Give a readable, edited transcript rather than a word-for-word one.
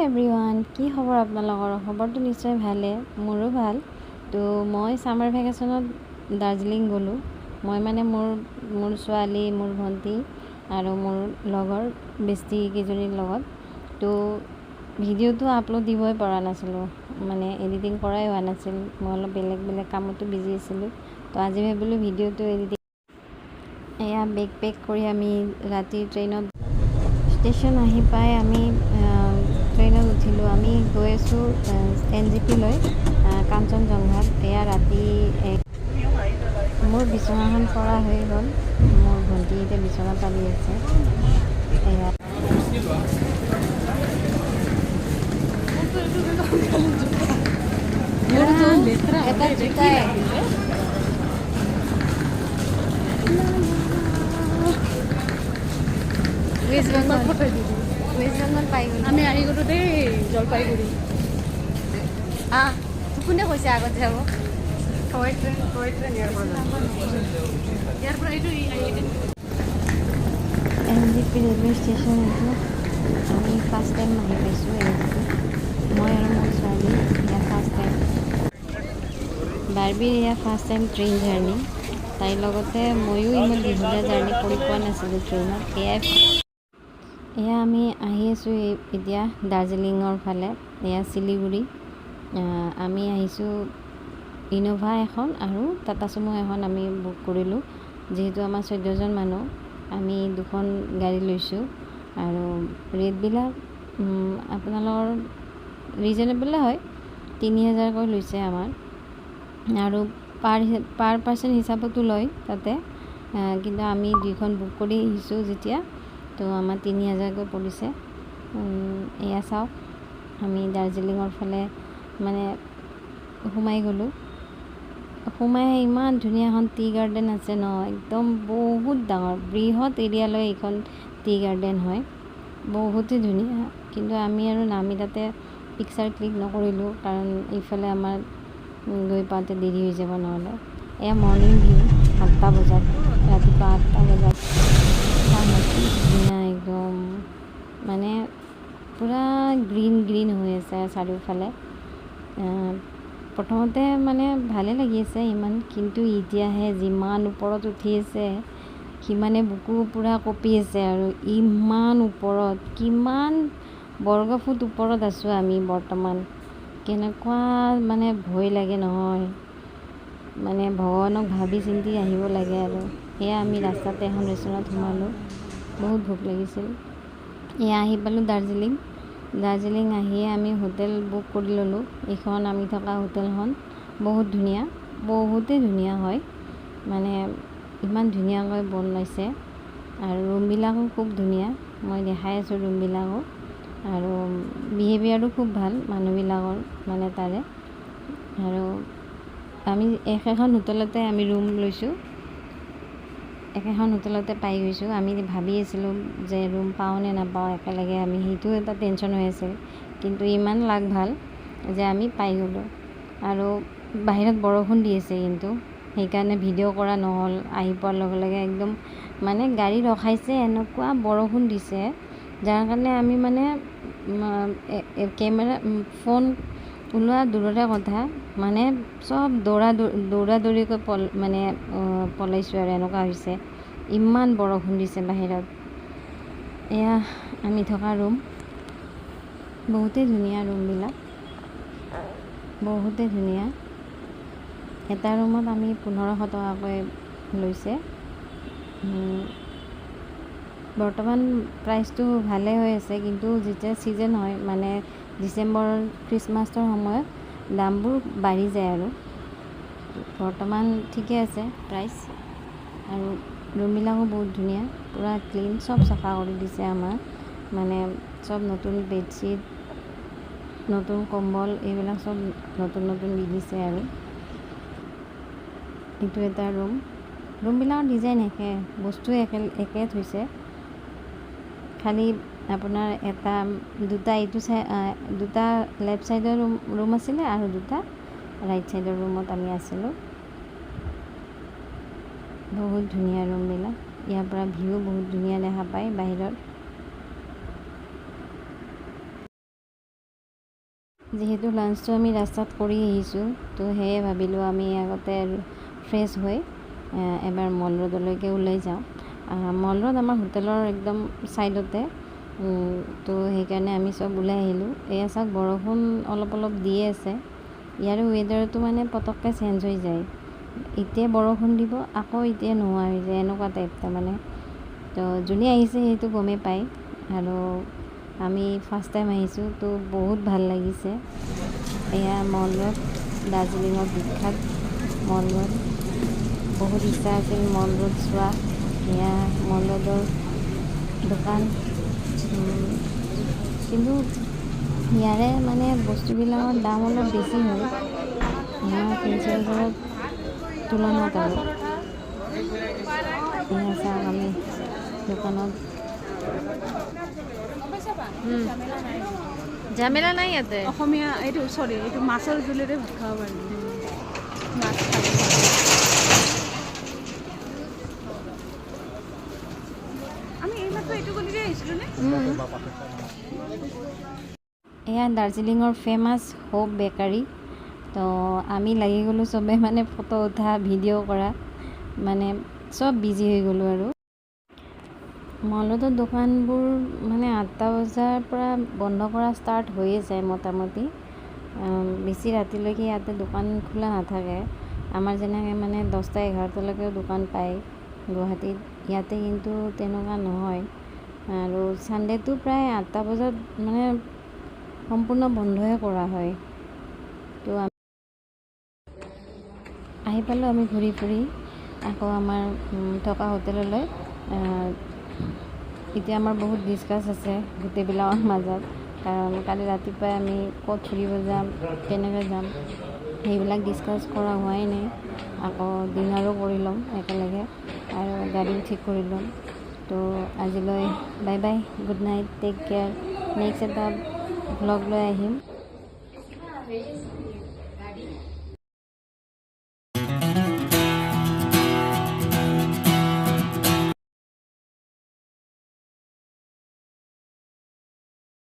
Everyone, কি খবৰ আপোনালোকৰ? খবৰটো নিশ্চয় ভালে, মোৰো ভাল। তো মই ছামাৰ ভেকেশ্যনত দাৰ্জিলিং গ'লোঁ। মই মানে মোৰ ছোৱালী, মোৰ ভণ্টি আৰু মোৰ লগৰ বেষ্টি কেইজনীৰ লগত। তো ভিডিঅ'টো আপলোড দিবই পৰা নাছিলোঁ, মানে এডিটিং কৰাই হোৱা নাছিল। মই অলপ বেলেগ কামতো বিজি আছিলোঁ। তো আজি ভাবিলোঁ ভিডিঅ'টো এডিটিং। এয়া বেগ পেক কৰি আমি ৰাতি ট্ৰেইনত ষ্টেচন আহি পাই আমি ট্ৰেইনত উঠিলোঁ। আমি গৈ আছোঁ NGP লৈ কাঞ্চনজংঘাত। এয়া ৰাতি মোৰ বিচনাখন পৰা হৈ গ'ল। মোৰ ভণ্টি এতিয়া বিচনা পাৰি আছে। এয়া এটা জোতাই ৱেষ্ট বেংগল পাই গ'লো। আমি আহি গ'লো দেই জলপাইগুৰি। কোনে কৈছে আগত যাব? ইয়াৰ পৰা এইটো NGP ৰেলৱে ষ্টেচন এইটো। আমি ফাৰ্ষ্ট টাইম আহি পাইছোঁ NGP। মই আৰু মোৰ ছোৱালী এয়া ফাৰ্ষ্ট টাইম। বাৰ্বিৰ এয়া ফাৰ্ষ্ট টাইম ট্ৰেইন জাৰ্ণি। তাইৰ লগতে ময়ো ইমান দীঘলীয়া জাৰ্ণি কৰি পোৱা নাছিলোঁ ট্ৰেইনত। এয়া আমি আহি আছোঁ এতিয়া দাৰ্জিলিঙৰ ফালে। এয়া শিলিগুৰি। আমি আহিছোঁ ইন'ভা এখন আৰু টাটা চুমু এখন আমি বুক কৰিলোঁ। যিহেতু আমাৰ 14জন মানুহ, আমি 2খন গাড়ী লৈছোঁ। আৰু ৰেটবিলাক আপোনালোকৰ ৰিজনেবলে হয়। 3000কৈ লৈছে আমাৰ। আৰু পাৰ পাৰ্চন হিচাপতো লয় তাতে, কিন্তু আমি 2খন বুক কৰি আহিছোঁ যেতিয়া, তো আমাৰ 3000কৈ পৰিছে। এয়া চাওক, আমি দাৰ্জিলিঙৰ ফালে মানে সোমাই গ'লোঁ। সোমাই ইমান ধুনীয়া এখন টি গাৰ্ডেন আছে ন, একদম বহুত ডাঙৰ বৃহৎ এৰিয়ালৈ এইখন টি গাৰ্ডেন হয়, বহুতেই ধুনীয়া। কিন্তু আমি আৰু নামি তাতে পিকচাৰ ক্লিক নকৰিলোঁ, কাৰণ এইফালে আমাৰ গৈ পাওঁতে দেৰি হৈ যাব নহ'লে। এয়া মৰ্ণিং ভিউ 8টা বজাত, ৰাতিপুৱা 8টা বজাত। কি ধুনীয়া একদম, মানে পূৰা গ্ৰীণ হৈ আছে চাৰিওফালে। প্ৰথমতে মানে ভালে লাগি আছে ইমান, কিন্তু এতিয়াহে যিমান ওপৰত উঠি আছে সিমানে বুকু পূৰা কঁপি আছে। আৰু ইমান ওপৰত, কিমান বৰ্গফুট ওপৰত আছোঁ আমি বৰ্তমান। কেনেকুৱা মানে ভয় লাগে নহয়, মানে ভগৱানক ভাবি চিন্তি আহিব লাগে আৰু। এয়া আমি ৰাস্তাতে এখন ৰেষ্টুৰেণ্টত সোমালোঁ, বহুত ভোক লাগিছিল। এয়া আহি পালোঁ দাৰ্জিলিং আহিয়ে আমি হোটেল বুক কৰি ল'লোঁ। এইখন আমি থকা হোটেলখন বহুত ধুনীয়া, বহুতেই ধুনীয়া হয়, মানে ইমান ধুনীয়াকৈ বনাইছে। আৰু ৰুমবিলাকো খুব ধুনীয়া, মই দেখাই আছোঁ ৰুমবিলাকো। আৰু বিহেভিয়াৰো খুব ভাল মানুহবিলাকৰ, মানে তাৰে। আৰু আমি একেখন হোটেলতে আমি ৰুম লৈছোঁ, একেখন হোটেলতে পাই গৈছোঁ। আমি ভাবি আছিলোঁ যে ৰুম পাওঁ নে নাপাওঁ একেলগে, আমি সেইটো এটা টেনশ্যন হৈ আছিল। কিন্তু ইমান লাক ভাল যে আমি পাই গ'লোঁ। আৰু বাহিৰত বৰষুণ দি আছে, কিন্তু সেইকাৰণে ভিডিঅ' কৰা নহ'ল। আহি পোৱাৰ লগে লগে একদম মানে গাড়ী ৰখাইছে, এনেকুৱা বৰষুণ দিছে, যাৰ কাৰণে আমি মানে ফোন ওলোৱা দূৰৰে কথা, মানে চব দৌৰাদৌৰিকৈ মানে পলাইছোঁ আৰু এনেকুৱা হৈছে। ইমান বৰষুণ দিছে বাহিৰত। এয়া আমি থকা ৰুম, বহুতেই ধুনীয়া ৰুমবিলাক, বহুতেই ধুনীয়া। এটা ৰুমত আমি 1500 টকাকৈ লৈছে। বৰ্তমান প্ৰাইচটো ভালে হৈ আছে, কিন্তু যেতিয়া ছিজন হয়, মানে ডিচেম্বৰ খ্ৰীষ্টমাছৰ সময়ত দামবোৰ বাঢ়ি যায়। আৰু বৰ্তমান ঠিকে আছে প্ৰাইচ। আৰু ৰুমবিলাকো বহুত ধুনীয়া, পূৰা ক্লিন, চব চাফা কৰি দিছে আমাৰ, মানে চব নতুন বেডশ্বীট, নতুন কম্বল, এইবিলাক চব নতুন দি দিছে। আৰু এইটো এটা ৰুমবিলাকৰ ডিজাইন একে, বস্তু একে থৈছে, খালি আপোনাৰ দুটা লেফ্ট ছাইডৰ ৰুম আছিলে আৰু 2টা ৰাইট ছাইডৰ ৰুমত আমি আছিলোঁ। বহুত ধুনীয়া ৰুমবিলাক, ইয়াৰ পৰা ভিউ বহুত ধুনীয়া দেখা পায় বাহিৰত। যিহেতু লাঞ্চটো আমি ৰাস্তাত কৰি আহিছোঁ, তো সেয়ে ভাবিলোঁ আমি আগতে ফ্ৰেছ হৈ এবাৰ মল ৰোডলৈকে ওলাই যাওঁ। মল ৰোড আমাৰ হোটেলৰ একদম ছাইডতে, তো সেইকাৰণে আমি চব ওলাই আহিলোঁ। এয়া চাওক, বৰষুণ অলপ অলপ দিয়ে আছে। ইয়াৰ ৱেডাৰটো মানে পটককৈ চেঞ্জ হৈ যায়, এতিয়া বৰষুণ দিব আকৌ এতিয়া নোহোৱা হৈ যায়, এনেকুৱা টাইপ তাৰমানে। তো যোনে আহিছে সেইটো গমেই পায়, আৰু আমি ফাৰ্ষ্ট টাইম আহিছোঁ, তো বহুত ভাল লাগিছে। এয়া মল ৰোড, দাৰ্জিলিঙৰ বিখ্যাত মল ৰোড। বহুত ইচ্ছা আছিল মল ৰোড চোৱা। এয়া মল ৰোডৰ দোকান, কিন্তু ইয়াৰে মানে বস্তুবিলাকৰ দাম অলপ বেছি হয় আমাৰ ফেঞ্চি বজাৰৰ তুলনাত। আৰু এয়া চাওক, আমি দোকানত ঝামেলা নাই ইয়াতে। অসমীয়া এইটো চৰি, এইটো মাছৰ জোলেৰে ভাত খাব পাৰি। মাছ খাব পাৰি। আমি এইমাত্ৰ এইটো গলিতে আহিছিলোঁ নে? এয়া দাৰ্জিলিঙৰ ফেমাছ হোপ বেকাৰী। তো আমি লাগি গ'লোঁ চবে, মানে ফটো উঠা, ভিডিঅ' কৰা, মানে চব বিজি হৈ গ'লোঁ। আৰু মলটোৰ দোকানবোৰ মানে 8টা বজাৰ পৰা বন্ধ কৰা ষ্টাৰ্ট হৈয়ে যায় মোটামুটি। বেছি ৰাতিলৈকে ইয়াতে দোকান খোলা নাথাকে। আমাৰ যেনেকৈ মানে 10টা 11টালৈকেও দোকান পায় গুৱাহাটীত, ইয়াতে কিন্তু তেনেকুৱা নহয়। আৰু ছানডেটো প্ৰায় 8টা বজাত মানে সম্পূৰ্ণ বন্ধই কৰা হয়। তো আহি পালোঁ আমি ঘূৰি ফুৰি আকৌ আমাৰ থকা হোটেললৈ। এতিয়া আমাৰ বহুত ডিছকাছ আছে গোটেইবিলাকৰ মাজত, কাৰণ কালি ৰাতিপুৱাই আমি ক'ত ফুৰিব যাম, কেনেকৈ যাম, সেইবিলাক ডিছকাছ কৰা হোৱাই নাই। আকৌ ডিনাৰো কৰি ল'ম একেলগে, আৰু গাড়ীও ঠিক কৰি ল'ম। তো আজিলৈ bye bye, good night, take care. Next এটা ভ্লগ লৈ আহিম।